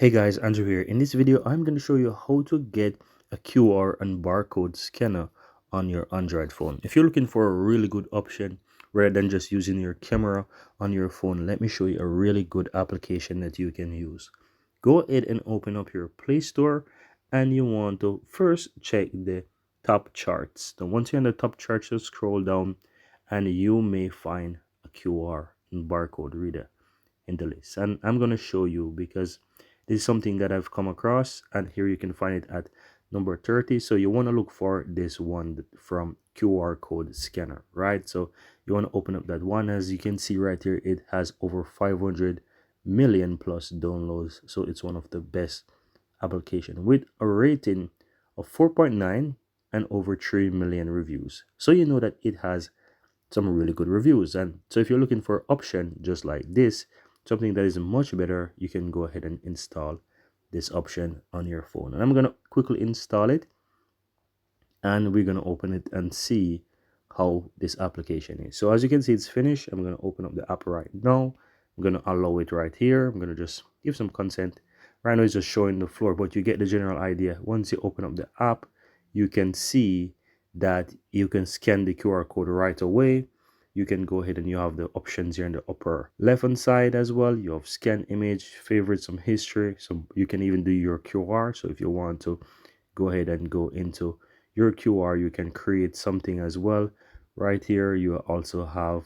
Hey guys, Andrew here. In this video, I'm going to show you how to get a QR and barcode scanner on your Android phone. If you're looking for a really good option rather than just using your camera on your phone, let me show you a really good application that you can use. Go ahead and open up your Play Store and you want to first check the top charts. Then once you're in the top charts, you scroll down and you may find a QR and barcode reader in the list, and I'm going to show you because this is something that I've come across, and here you can find it at number 30. So you want to look for this one from QR code scanner, right? So you want to open up that one. As you can see right here, it has over 500 million plus downloads, so it's one of the best application with a rating of 4.9 and over 3 million reviews. So you know that it has some really good reviews. And so if you're looking for option just like this, something that is much better, you can go ahead and install this option on your phone. And I'm going to quickly install it, and we're going to open it and see how this application is. So as you can see, it's finished. I'm going to open up the app right now. I'm going to allow it right here. I'm going to just give some consent. Right now it's just showing the floor, but you get the general idea. Once you open up the app, you can see that you can scan the QR code right away. You can go ahead and you have the options here in the upper left hand side as well. You have scan image, favorite, some history. So you can even do your QR. So if you want to go ahead and go into your QR, you can create something as well. Right here you also have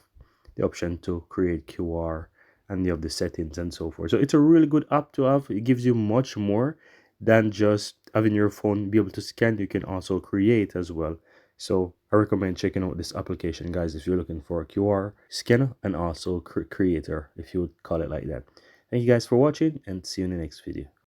the option to create QR, and you have the settings and so forth. So it's a really good app to have. It gives you much more than just having your phone be able to scan. You can also create as well. So I recommend checking out this application, guys, if you're looking for a QR scanner and also creator, if you would call it like that. Thank you guys for watching, and see you in the next video.